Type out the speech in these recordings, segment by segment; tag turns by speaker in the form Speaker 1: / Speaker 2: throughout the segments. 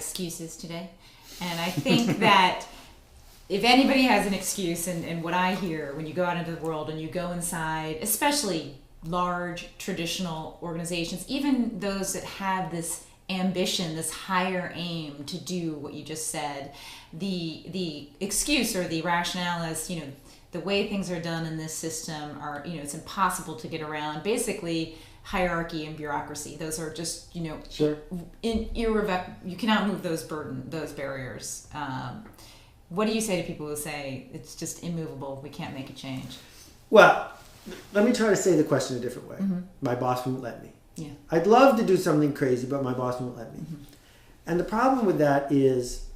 Speaker 1: excuses today. And I think that if anybody has an excuse, and what I hear when you go out into the world and you go inside, especially large traditional organizations, even those that have this ambition, this higher aim to do what you just said, the excuse or the rationale is, the way things are done in this system are, it's impossible to get around. Basically, hierarchy and bureaucracy. Those are just,
Speaker 2: sure.
Speaker 1: You cannot move those barriers. What do you say to people who say it's just immovable, we can't make a change?
Speaker 2: Well, let me try to say the question a different way.
Speaker 1: Mm-hmm.
Speaker 2: My boss won't let me.
Speaker 1: Yeah.
Speaker 2: I'd love to do something crazy, but my boss won't let me.
Speaker 1: Mm-hmm.
Speaker 2: And the problem with that is,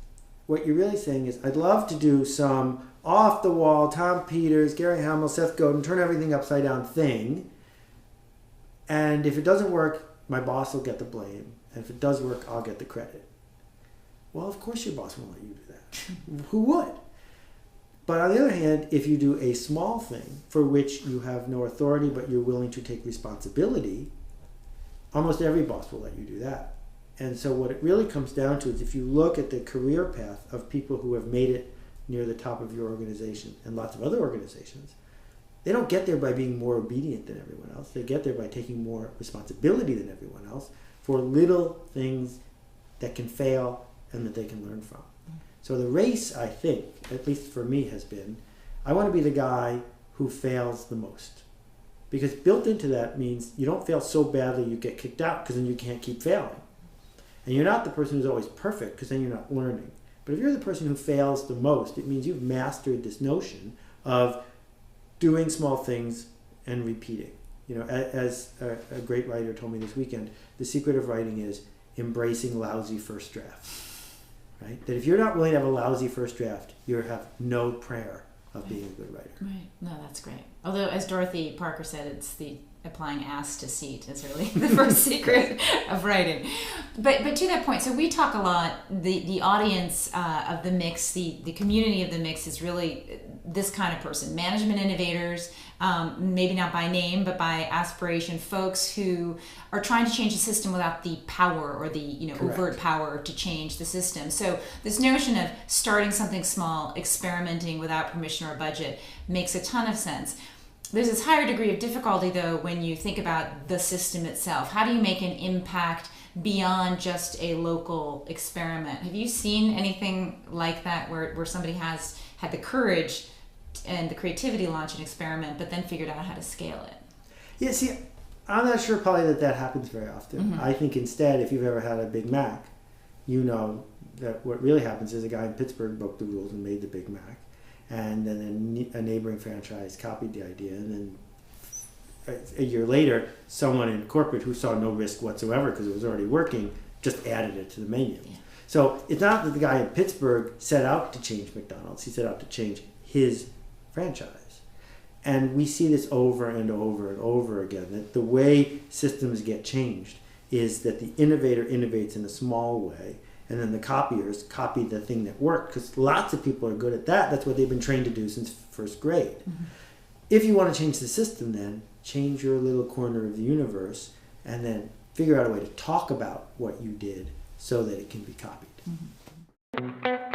Speaker 2: what you're really saying is, I'd love to do some off-the-wall, Tom Peters, Gary Hamel, Seth Godin, turn everything upside down thing. And if it doesn't work, my boss will get the blame. And if it does work, I'll get the credit. Well, of course your boss won't let you do that. Who would? But on the other hand, if you do a small thing for which you have no authority, but you're willing to take responsibility, almost every boss will let you do that. And so what it really comes down to is, if you look at the career path of people who have made it near the top of your organization and lots of other organizations, they don't get there by being more obedient than everyone else. They get there by taking more responsibility than everyone else for little things that can fail and that they can learn from. So the race, I think, at least for me, has been, I want to be the guy who fails the most. Because built into that means you don't fail so badly you get kicked out, because then you can't keep failing. And you're not the person who's always perfect, because then you're not learning. But if you're the person who fails the most, it means you've mastered this notion of doing small things and repeating. As a great writer told me this weekend, the secret of writing is embracing lousy first drafts. Right? That if you're not willing to have a lousy first draft, you have no prayer of being a good writer.
Speaker 1: Right. No, that's great. Although, as Dorothy Parker said, it's the applying ass to seat is really the first secret of writing. But to that point, so we talk a lot, the audience of the mix, the community of the mix is really this kind of person, management innovators, maybe not by name, but by aspiration, folks who are trying to change the system without the power or the overt power to change the system. So this notion of starting something small, experimenting without permission or budget makes a ton of sense. There's this higher degree of difficulty, though, when you think about the system itself. How do you make an impact beyond just a local experiment? Have you seen anything like that where somebody has had the courage and the creativity to launch an experiment, but then figured out how to scale it?
Speaker 2: Yeah, see, I'm not sure probably that happens very often. Mm-hmm. I think instead, if you've ever had a Big Mac, you know that what really happens is a guy in Pittsburgh broke the rules and made the Big Mac. And then a neighboring franchise copied the idea, and then a year later, someone in corporate who saw no risk whatsoever because it was already working just added it to the menu. Yeah. So it's not that the guy in Pittsburgh set out to change McDonald's, he set out to change his franchise. And we see this over and over and over again, that the way systems get changed is that the innovator innovates in a small way, and then the copiers copy the thing that worked, because lots of people are good at that. That's what they've been trained to do since first grade. Mm-hmm. If you want to change the system, then change your little corner of the universe and then figure out a way to talk about what you did so that it can be copied.
Speaker 1: Mm-hmm.